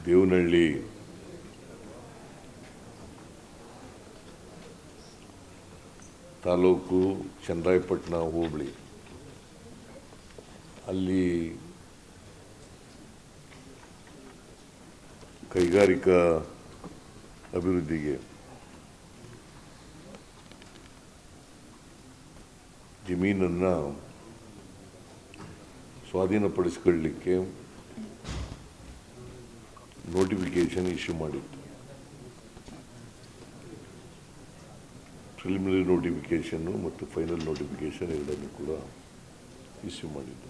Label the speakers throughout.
Speaker 1: ದೇವನಹಳ್ಳಿ ತಾಲೂಕು ಚನ್ನರಾಯಪಟ್ಟಣ ಹೋಬಳಿ ಅಲ್ಲಿ ಕೈಗಾರಿಕಾ ಅಭಿವೃದ್ಧಿಗೆ ಜಮೀನನ್ನು ಸ್ವಾಧೀನಪಡಿಸಿಕೊಳ್ಳಲಿಕ್ಕೆ ನೋಟಿಫಿಕೇಶನ್ ಇಶ್ಯೂ ಮಾಡಿತ್ತು. ಪ್ರಿಲಿಮಿನರಿ ನೋಟಿಫಿಕೇಷನ್ನು ಮತ್ತು ಫೈನಲ್ ನೋಟಿಫಿಕೇಷನ್ ಎರಡನ್ನೂ ಕೂಡ ಇಶ್ಯೂ ಮಾಡಿದ್ದು.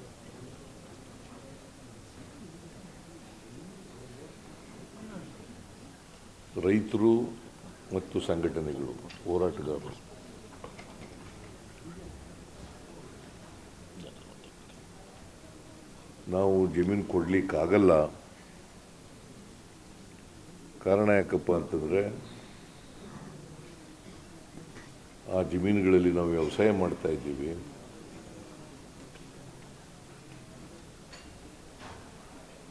Speaker 1: ರೈತರು ಮತ್ತು ಸಂಘಟನೆಗಳು, ಹೋರಾಟಗಾರರು ನಾವು ಜಮೀನು ಕೊಡಲಿಕ್ಕಾಗಲ್ಲ. ಕಾರಣ ಯಾಕಪ್ಪ ಅಂತಂದರೆ ಆ ಜಮೀನುಗಳಲ್ಲಿ ನಾವು ವ್ಯವಸಾಯ ಮಾಡ್ತಾ ಇದ್ದೀವಿ.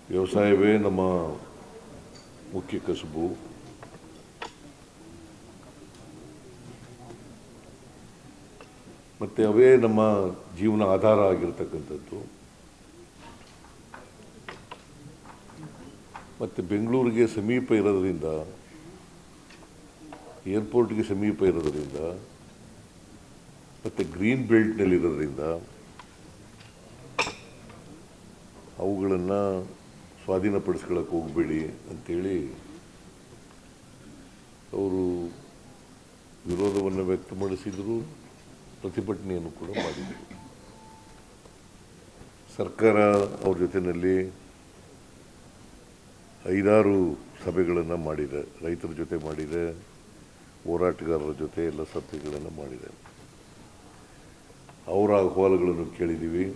Speaker 1: ವ್ಯವಸಾಯವೇ ನಮ್ಮ ಮುಖ್ಯ ಕಸುಬು. ಮತ್ತು ಅವೇ ನಮ್ಮ ಜೀವನ ಆಧಾರ ಆಗಿರ್ತಕ್ಕಂಥದ್ದು. ಮತ್ತು ಬೆಂಗಳೂರಿಗೆ ಸಮೀಪ ಇರೋದ್ರಿಂದ, ಏರ್ಪೋರ್ಟ್ಗೆ ಸಮೀಪ ಇರೋದ್ರಿಂದ, ಮತ್ತು ಗ್ರೀನ್ ಬೆಲ್ಟ್ನಲ್ಲಿರೋದ್ರಿಂದ ಅವುಗಳನ್ನು ಸ್ವಾಧೀನಪಡಿಸ್ಕೊಳ್ಳೋಕೆ ಹೋಗಬೇಡಿ ಅಂಥೇಳಿ ಅವರು ವಿರೋಧವನ್ನು ವ್ಯಕ್ತಪಡಿಸಿದರು, ಪ್ರತಿಭಟನೆಯನ್ನು ಕೂಡ ಮಾಡಿದರು. ಸರ್ಕಾರ ಅವ್ರ ಜೊತೆಯಲ್ಲಿ 5-6 ಸಭೆಗಳನ್ನು ಮಾಡಿದೆ. ರೈತರ ಜೊತೆ ಮಾಡಿದೆ, ಹೋರಾಟಗಾರರ ಜೊತೆ ಎಲ್ಲ ಸಭೆಗಳನ್ನು ಮಾಡಿದೆ. ಅವರ ಅಹವಾಲುಗಳನ್ನು ಕೇಳಿದ್ದೀವಿ,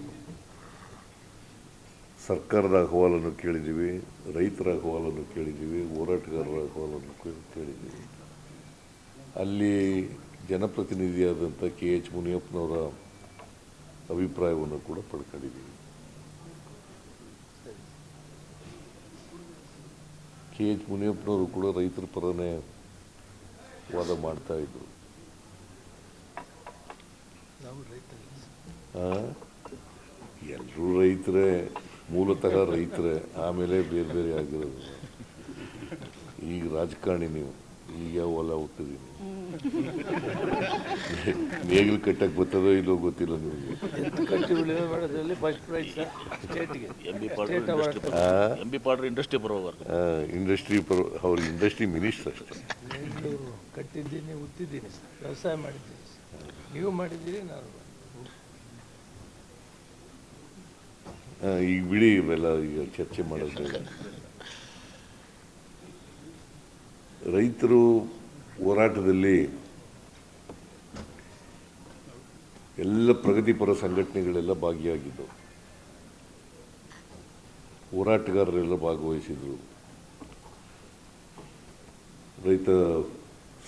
Speaker 1: ಸರ್ಕಾರದ ಅಹವಾಲನ್ನು ಕೇಳಿದ್ದೀವಿ, ರೈತರ ಅಹವಾಲನ್ನು ಕೇಳಿದ್ದೀವಿ, ಹೋರಾಟಗಾರರ ಅಹವಾಲನ್ನು ಕೇಳಿದ್ದೀವಿ. ಅಲ್ಲಿ ಜನಪ್ರತಿನಿಧಿಯಾದಂಥ KH ಮುನಿಯಪ್ಪನವರ ಅಭಿಪ್ರಾಯವನ್ನು ಕೂಡ ಪಡ್ಕೊಂಡಿದ್ದೀವಿ. KH ಮುನಿಯಪ್ಪನವರು ಕೂಡ ರೈತರ ಪರನೇ ವಾದ ಮಾಡ್ತಾ ಇದ್ರು. ಎಲ್ಲರೂ ರೈತರೇ, ಮೂಲತಃ ರೈತರೇ, ಆಮೇಲೆ ಬೇರೆ ಬೇರೆ ಆಗಿರೋದು. ಈಗ ರಾಜಕಾರಣಿ ನೀವು, ಈಗ ಯಾವ ಹೊಲ ಹುಟ್ಟಿದೀನಿ, ನೇಗಿಲು ಕಟ್ಟಕ್ಕೆ ಬರ್ತದೋ ಇಲ್ಲೋ ಗೊತ್ತಿಲ್ಲ ನಿಮಗೆ. ಇಂಡಸ್ಟ್ರಿ ಅವ್ರ ಇಂಡಸ್ಟ್ರಿ ಮಿನಿಸ್ಟರ್ ಅಷ್ಟೇ.
Speaker 2: ಕಟ್ಟಿದ್ದೀನಿ, ಉತ್ತಿದ್ದೀನಿ, ವ್ಯವಸಾಯ ಮಾಡಿದ್ದೀನಿ, ನೀವು ಮಾಡಿದ್ದೀರಿ, ನಾನು
Speaker 1: ಈಗ ಬಿಡಿ ಇವೆಲ್ಲ, ಈಗ ಚರ್ಚೆ ಮಾಡೋದು. ರೈತರು ಹೋರಾಟದಲ್ಲಿ ಎಲ್ಲ ಪ್ರಗತಿಪರ ಸಂಘಟನೆಗಳೆಲ್ಲ ಭಾಗಿಯಾಗಿದ್ದವು, ಹೋರಾಟಗಾರರೆಲ್ಲ ಭಾಗವಹಿಸಿದರು. ರೈತ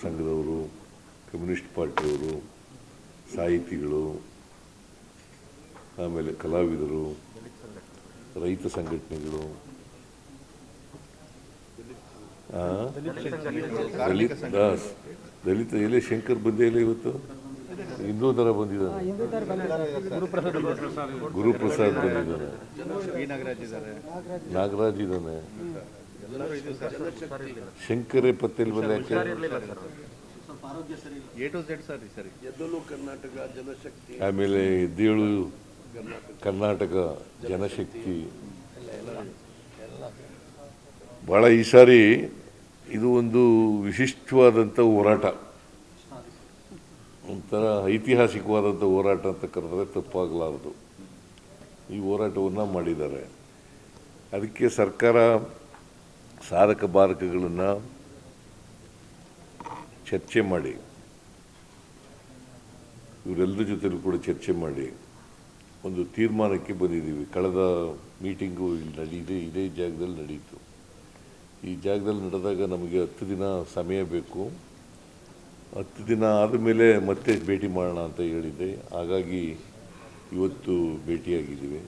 Speaker 1: ಸಂಘದವರು, ಕಮ್ಯುನಿಸ್ಟ್ ಪಾರ್ಟಿಯವರು, ಸಾಹಿತಿಗಳು, ಆಮೇಲೆ ಕಲಾವಿದರು, ರೈತ ಸಂಘಟನೆಗಳು, ದಲಿತ ಎಲೆ ಶಂಕರ್ ಬಂದೇ ಇಲ್ಲ ಇವತ್ತು, ಹಿಂದೂ ಥರ ಬಂದಿದ್ದಾನೆ, ಗುರುಪ್ರಸಾದ್ ಬಂದಿದ್ದಾನೆ, ನಾಗರಾಜ್ ಇದ್ದಾನೆ, ಶಂಕರೇ ಪತ್ತೇಲ್ ಬಂದ. ಆಮೇಲೆ ಎದ್ದೇಳು ಕರ್ನಾಟಕ ಜನಶಕ್ತಿ. ಭಾಳ ಈ ಸಾರಿ ಇದು ಒಂದು ವಿಶಿಷ್ಟವಾದಂಥ ಹೋರಾಟ, ಒಂಥರ ಐತಿಹಾಸಿಕವಾದಂಥ ಹೋರಾಟ ಅಂತ ಕರೆದರೆ ತಪ್ಪಾಗಲಾರದು. ಈ ಹೋರಾಟವನ್ನು ಮಾಡಿದ್ದಾರೆ. ಅದಕ್ಕೆ ಸರ್ಕಾರ ಸಾಧಕ ಬಾಧಕಗಳನ್ನು ಚರ್ಚೆ ಮಾಡಿ, ಇವರೆಲ್ಲರ ಜೊತೆಲೂ ಕೂಡ ಚರ್ಚೆ ಮಾಡಿ ಒಂದು ತೀರ್ಮಾನಕ್ಕೆ ಬಂದಿದ್ದೀವಿ. ಕಳೆದ ಮೀಟಿಂಗು ಇಲ್ಲಿ ನಡೆಯಿದೆ, ಇದೇ ಜಾಗದಲ್ಲಿ ನಡೀತು. ಈ ಜಾಗದಲ್ಲಿ ನಡೆದಾಗ ನಮಗೆ 10 ದಿನ ಸಮಯ ಬೇಕು. 10 ದಿನ ಆದಮೇಲೆ ಮತ್ತೆ ಭೇಟಿ ಮಾಡೋಣ ಅಂತ ಹೇಳಿದ್ದೆ. ಹಾಗಾಗಿ ಇವತ್ತು ಭೇಟಿಯಾಗಿದ್ದೀವಿ.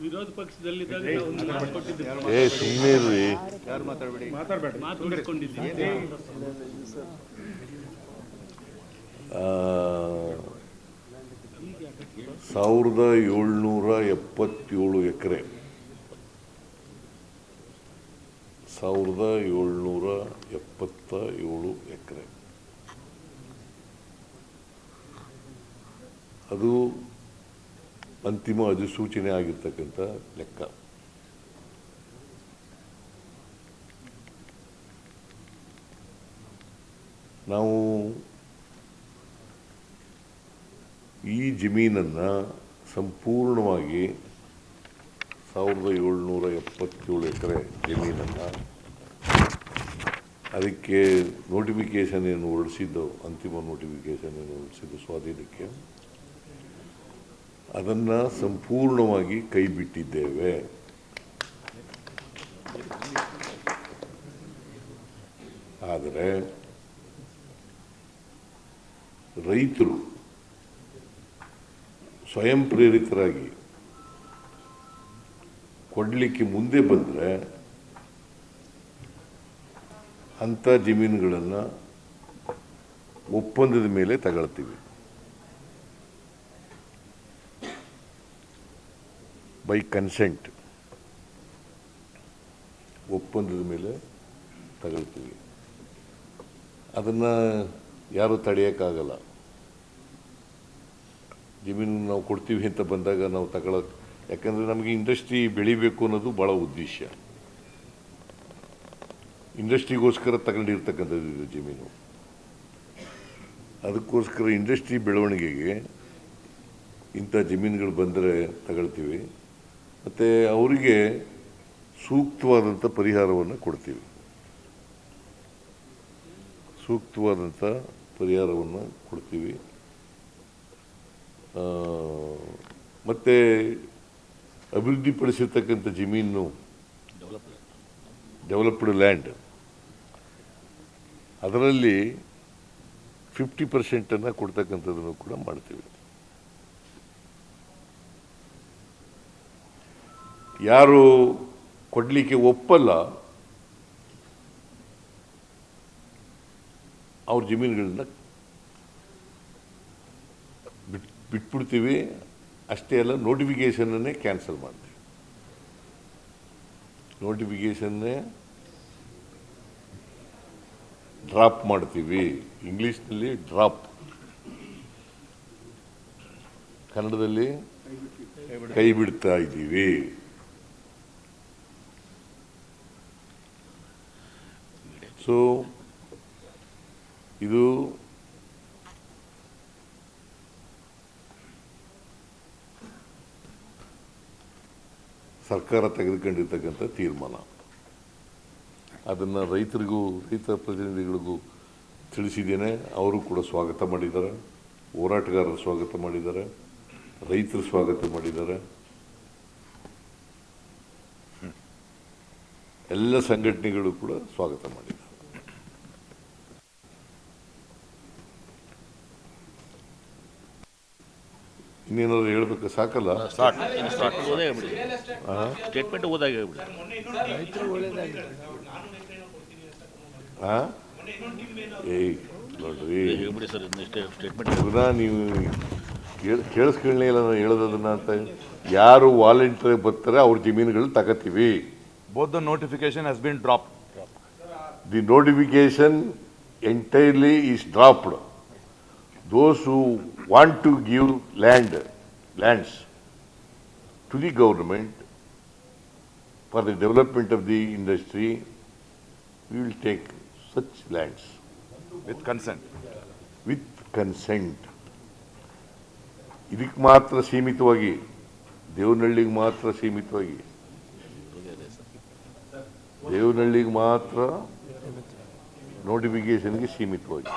Speaker 3: ವಿರೋಧ ಪಕ್ಷದಲ್ಲಿದ್ದಾಗ ನಾವು ಒಂದು ಮಾತು ಕೊಟ್ಟಿದ್ದೀವಿ.
Speaker 1: ಏ ಸುಮ್ಮನೆ ಇರ್ರಿ.
Speaker 3: ಮಾತು ಉಳಿಸ್ಕೊಂಡಿದ್ದೀವಿ.
Speaker 1: 1777 ಎಕರೆ 1777 ಎಕರೆ ಅದು ಅಂತಿಮ ಅಧಿಸೂಚನೆ ಆಗಿರ್ತಕ್ಕಂಥ ಲೆಕ್ಕ. ನಾವು ಈ ಜಮೀನನ್ನು ಸಂಪೂರ್ಣವಾಗಿ 1777 ಎಕರೆ ಜಮೀನನ್ನು ಅದಕ್ಕೆ ನೋಟಿಫಿಕೇಷನ್ ಏನು ಹೊರಡಿಸಿದ್ದು, ಅಂತಿಮ ನೋಟಿಫಿಕೇಷನ್ ಏನು ಹೊರಡಿಸಿದ್ದು ಸ್ವಾಧೀನಕ್ಕೆ, ಅದನ್ನು ಸಂಪೂರ್ಣವಾಗಿ ಕೈ ಬಿಟ್ಟಿದ್ದೇವೆ. ಆದರೆ ರೈತರು ಸ್ವಯಂ ಪ್ರೇರಿತರಾಗಿ ಕೊಡಲಿಕ್ಕೆ ಮುಂದೆ ಬಂದರೆ ಅಂಥ ಜಮೀನುಗಳನ್ನು ಒಪ್ಪಂದದ ಮೇಲೆ ತಗೊಳ್ತೀವಿ. ಬೈ ಕನ್ಸೆಂಟ್ ಒಪ್ಪಂದದ ಮೇಲೆ ತಗೊಳ್ತೀವಿ. ಅದನ್ನು ಯಾರೂ ತಡೆಯೋಕ್ಕಾಗಲ್ಲ. ಜಮೀನು ನಾವು ಕೊಡ್ತೀವಿ ಅಂತ ಬಂದಾಗ ನಾವು ತಗೊಳ್ಳೋಕೆ, ಯಾಕಂದರೆ ನಮಗೆ ಇಂಡಸ್ಟ್ರಿ ಬೆಳಿಬೇಕು ಅನ್ನೋದು ಭಾಳ ಉದ್ದೇಶ. ಇಂಡಸ್ಟ್ರಿಗೋಸ್ಕರ ತಗೊಂಡಿರ್ತಕ್ಕಂಥದ್ದು ಇದು ಜಮೀನು. ಅದಕ್ಕೋಸ್ಕರ ಇಂಡಸ್ಟ್ರಿ ಬೆಳವಣಿಗೆಗೆ ಇಂಥ ಜಮೀನುಗಳು ಬಂದರೆ ತಗೊಳ್ತೀವಿ. ಮತ್ತು ಅವರಿಗೆ ಸೂಕ್ತವಾದಂಥ ಪರಿಹಾರವನ್ನು ಕೊಡ್ತೀವಿ. ಸೂಕ್ತವಾದಂಥ ಪರಿಹಾರವನ್ನು ಕೊಡ್ತೀವಿ. ಮತ್ತು ಅಭಿವೃದ್ಧಿಪಡಿಸಿರ್ತಕ್ಕಂಥ ಜಮೀನು, ಡೆವಲಪ್ಡ್ ಲ್ಯಾಂಡ್, ಅದರಲ್ಲಿ 50% ಕೊಡ್ತಕ್ಕಂಥದ್ದನ್ನು ಕೂಡ ಮಾಡ್ತೀವಿ. ಯಾರು ಕೊಡಲಿಕ್ಕೆ ಒಪ್ಪಲ್ಲ ಅವ್ರ ಜಮೀನುಗಳನ್ನ ಬಿಟ್ಬಿಡ್ತೀವಿ. ಅಷ್ಟೇ ಅಲ್ಲ, ನೋಟಿಫಿಕೇಷನ್ನೇ ಕ್ಯಾನ್ಸಲ್ ಮಾಡ್ತೀವಿ. ನೋಟಿಫಿಕೇಷನ್ನೇ ಡ್ರಾಪ್ ಮಾಡ್ತೀವಿ. ಇಂಗ್ಲೀಷ್ನಲ್ಲಿ ಡ್ರಾಪ್, ಕನ್ನಡದಲ್ಲಿ ಕೈ ಬಿಡ್ತಾ ಇದ್ದೀವಿ. ಸೊ ಇದು ಸರ್ಕಾರ ತೆಗೆದುಕೊಂಡಿರ್ತಕ್ಕಂಥ ತೀರ್ಮಾನ. ಅದನ್ನು ರೈತರಿಗೂ, ರೈತ ಪ್ರತಿನಿಧಿಗಳಿಗೂ ತಿಳಿಸಿದ್ದೇನೆ. ಅವರು ಕೂಡ ಸ್ವಾಗತ ಮಾಡಿದ್ದಾರೆ, ಹೋರಾಟಗಾರರು ಸ್ವಾಗತ ಮಾಡಿದ್ದಾರೆ, ರೈತರು ಸ್ವಾಗತ ಮಾಡಿದ್ದಾರೆ, ಎಲ್ಲ ಸಂಘಟನೆಗಳು ಕೂಡ ಸ್ವಾಗತ ಮಾಡಿದ್ದಾರೆ. ಇನ್ನೇನಾದ್ರು ಹೇಳ್ಬೇಕು? ಸಾಕಲ್ಲ?
Speaker 4: ಸ್ಟೇಟ್ಮೆಂಟ್ ಓದಾಗಿ ಹೇಳ್ಬಿಡಿ.
Speaker 2: ರೈತರು ಒಳ್ಳೇದಾಗಿದೆ.
Speaker 1: ಏಯ್ ನೋಡ್ರಿ,
Speaker 4: ಹೇಳ್ಬಿಡಿ ಸರ್, ಸ್ಟೇಟ್ಮೆಂಟ್
Speaker 1: ಪುನಃ ನೀವು ಕೇಳಿಸ್ಕೊಳ್ಳೇ ಇಲ್ಲ ನಾನು ಹೇಳೋದನ್ನ. ಅಂತ ಯಾರು ವಾಲಂಟಿಯರ್ ಬರ್ತಾರೆ ಅವ್ರ ಜಮೀನುಗಳು ತಗೋತೀವಿ.
Speaker 5: Both the notification has been dropped.
Speaker 1: The notification entirely is dropped. Those who want to give lands to the government for the development of the industry, we will take such lands
Speaker 5: With consent.
Speaker 1: with consent. ಇದಕ್ಕೆ ಮಾತ್ರ ಸೀಮಿತವಾಗಿ, ದೇವನಹಳ್ಳಿಗೆ ಮಾತ್ರ ಸೀಮಿತವಾಗಿ, ದೇವನಹಳ್ಳಿಗೆ ಮಾತ್ರ ನೋಟಿಫಿಕೇಶನ್ಗೆ ಸೀಮಿತವಾಗಿ.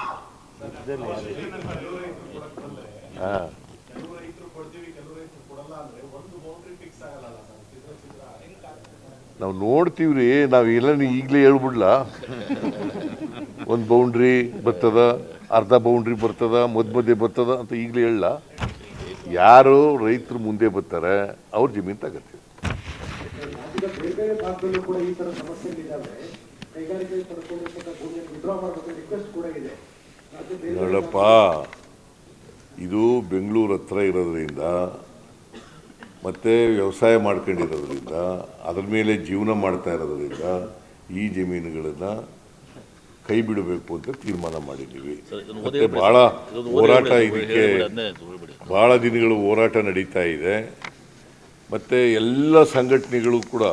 Speaker 1: ನಾವು ನೋಡ್ತೀವ್ರಿ. ನಾವೆಲ್ಲ ಈಗಲೇ ಹೇಳ್ಬಿಡ್ಲ, ಒಂದು ಬೌಂಡ್ರಿ ಬರ್ತದ, ಅರ್ಧ ಬೌಂಡ್ರಿ ಬರ್ತದ, ಮಧ್ಯೆ ಬರ್ತದ ಅಂತ ಈಗಲೇ ಹೇಳಲ್ಲ. ಯಾರು ರೈತರು ಮುಂದೆ ಬರ್ತಾರೆ ಅವ್ರ ಜಮೀನು ತಗೋತೀವಿ.
Speaker 6: ಬೇರೆ ಬೇರೆ ಭಾಗದಲ್ಲೂ ಕೂಡ ಈ ತರ ಸಮಸ್ಯೆಗಳಿದ್ದಾವೆ. ಕೈಗಾರಿಕೆ ಪಡ್ಕೊಂಡಿರ್ತಕ್ಕಂಥ ಭೂಮಿಯನ್ನು ವಿಡ್ರಾ ಮಾಡಬೇಕು ರಿಕ್ವೆಸ್ಟ್ ಕೂಡ ಇದೆ.
Speaker 1: ನೋಡಪ್ಪ, ಇದು ಬೆಂಗಳೂರು ಹತ್ರ ಇರೋದ್ರಿಂದ ಮತ್ತು ವ್ಯವಸಾಯ ಮಾಡ್ಕೊಂಡಿರೋದ್ರಿಂದ ಅದ್ರ ಮೇಲೆ ಜೀವನ ಮಾಡ್ತಾ ಇರೋದ್ರಿಂದ ಈ ಜಮೀನುಗಳನ್ನು ಕೈ ಬಿಡಬೇಕು ಅಂತ ತೀರ್ಮಾನ ಮಾಡಿದ್ದೀವಿ. ಮತ್ತು ಭಾಳ ಹೋರಾಟ ಇದಕ್ಕೆ ಭಾಳ ದಿನಗಳು ಹೋರಾಟ ನಡೀತಾ ಇದೆ. ಮತ್ತು ಎಲ್ಲ ಸಂಘಟನೆಗಳು ಕೂಡ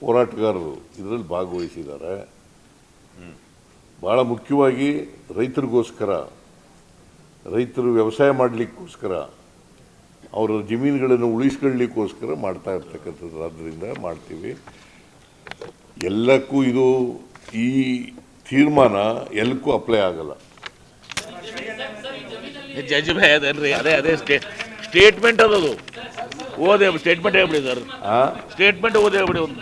Speaker 1: ಹೋರಾಟಗಾರರು ಇದರಲ್ಲಿ ಭಾಗವಹಿಸಿದ್ದಾರೆ. ಭಾಳ ಮುಖ್ಯವಾಗಿ ರೈತರಿಗೋಸ್ಕರ, ರೈತರು ವ್ಯವಸಾಯ ಮಾಡಲಿಕ್ಕೋಸ್ಕರ, ಅವರ ಜಮೀನುಗಳನ್ನು ಉಳಿಸ್ಕೊಳ್ಳಿಕ್ಕೋಸ್ಕರ ಮಾಡ್ತಾ ಇರ್ತಕ್ಕಂಥದ್ದು. ಆದ್ದರಿಂದ ಮಾಡ್ತೀವಿ. ಎಲ್ಲಕ್ಕೂ ಇದು ಈ ತೀರ್ಮಾನ ಎಲ್ಲಕ್ಕೂ ಅಪ್ಲೈ ಆಗಲ್ಲ.
Speaker 4: ಜಡ್ಜ್ ಅದೇನ್ರಿ, ಅದೇ ಸ್ಟೇಟ್ಮೆಂಟ್ ಅದದು ಓದೇ ಸ್ಟೇಟ್ಮೆಂಟ್ ಹೇಳ್ಬಿಡಿ ಸರ್. ಸ್ಟೇಟ್ಮೆಂಟ್ ಓದೇ ಹೇಳ್ಬಿಡಿ ಒಂದು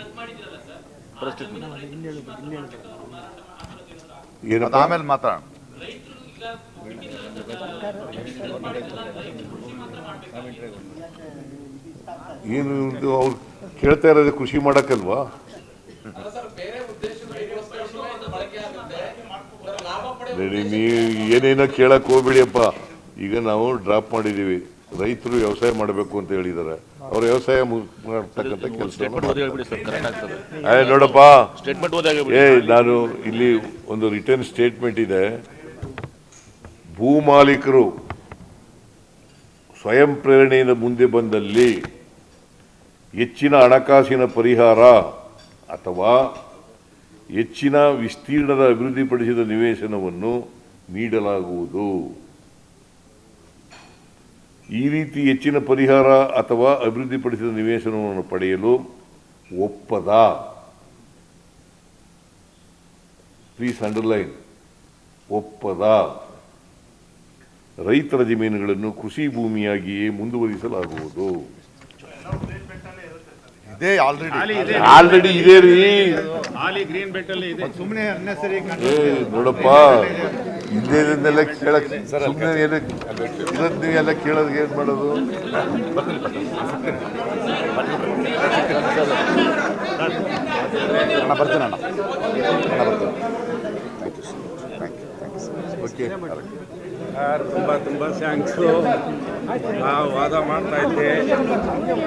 Speaker 1: ಏನಪ್ಪ
Speaker 5: ಆಮೇಲೆ ಮಾತಾಡೋಣ.
Speaker 1: ಏನು ಅವ್ರು ಕೇಳ್ತಾ ಇರೋದೇ ಕೃಷಿ ಮಾಡೋಕ್ಕಲ್ವಾ? ನೀವು ಏನೇನೋ ಕೇಳಕ್ಕೆ ಹೋಗ್ಬಿಡಿಯಪ್ಪ. ಈಗ ನಾವು ಡ್ರಾಪ್ ಮಾಡಿದ್ದೀವಿ. ರೈತರು ವ್ಯವಸಾಯ ಮಾಡಬೇಕು ಅಂತ ಹೇಳಿದ್ದಾರೆ. ಅವ್ರು ವ್ಯವಸಾಯ ಮಾಡ್ತಕ್ಕಂಥ ಕೆಲಸ ನೋಡಪ್ಪ. ನಾನು ಇಲ್ಲಿ ಒಂದು ರಿಟರ್ನ್ ಸ್ಟೇಟ್ಮೆಂಟ್ ಇದೆ. ಭೂ ಮಾಲೀಕರು ಸ್ವಯಂ ಪ್ರೇರಣೆಯಿಂದ ಮುಂದೆ ಬಂದಲ್ಲಿ ಹೆಚ್ಚಿನ ಹಣಕಾಸಿನ ಪರಿಹಾರ ಅಥವಾ ಹೆಚ್ಚಿನ ವಿಸ್ತೀರ್ಣದ ಅಭಿವೃದ್ಧಿಪಡಿಸಿದ ನಿವೇಶನವನ್ನು ನೀಡಲಾಗುವುದು. ಈ ರೀತಿ ಹೆಚ್ಚಿನ ಪರಿಹಾರ ಅಥವಾ ಅಭಿವೃದ್ಧಿಪಡಿಸಿದ ನಿವೇಶನವನ್ನು ಪಡೆಯಲು ಒಪ್ಪದ, ಪ್ಲೀಸ್ ಅಂಡರ್ಲೈನ್, ಒಪ್ಪದ ರೈತರ ಜಮೀನುಗಳನ್ನು ಕೃಷಿ ಭೂಮಿಯಾಗಿಯೇ ಮುಂದುವರಿಸಲಾಗುವುದು. ಆಲ್ರೆಡಿ ಇದೆ ರೀ.
Speaker 3: ಸುಮ್ಮನೆ ಅನ್ನೆಸರಿ
Speaker 1: ನೋಡಪ್ಪ, ಇಲ್ಲೇನೆಲ್ಲ ಕೇಳಕ್ ಸುಮ್ಮನೆ ಎಲ್ಲ ಕೇಳೋದು ಏನ್ ಮಾಡೋದು? ಓಕೆ,
Speaker 7: ತುಂಬ ಥ್ಯಾಂಕ್ಸು. ನಾವು ವಾದ ಮಾಡ್ತಾ ಇದ್ದೆ,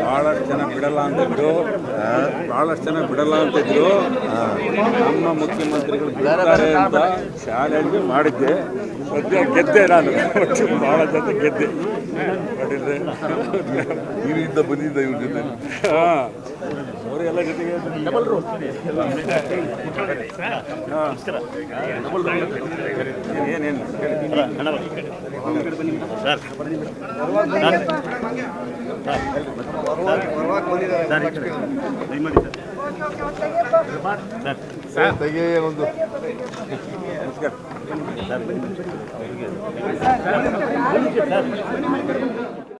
Speaker 7: ಭಾಳಷ್ಟು ಜನ ಬಿಡಲ್ಲ ಅಂತಿದ್ರು, ನಮ್ಮ ಮುಖ್ಯಮಂತ್ರಿಗಳು ಬಿಡ್ತಾರೆ ಅಂತ ಚಾಲೆಂಜ್ ಮಾಡಿದ್ದೆ. ಸದ್ಯ ಗೆದ್ದೆ ನಾನು, ಭಾಳ ಜನ ಗೆದ್ದೆ. ನೋಡಿದ್ರೆ
Speaker 1: ನೀರಿಂದ ಬಂದಿದ್ದ ಇವ್ರ ಜೊತೆ.
Speaker 7: ಹಾಂ, ಅವರೆಲ್ಲ ಜೊತೆಗೆ ಏನೇನು
Speaker 1: ತೆಗೆಯ ಒಂದು
Speaker 7: ನಮಸ್ಕಾರ.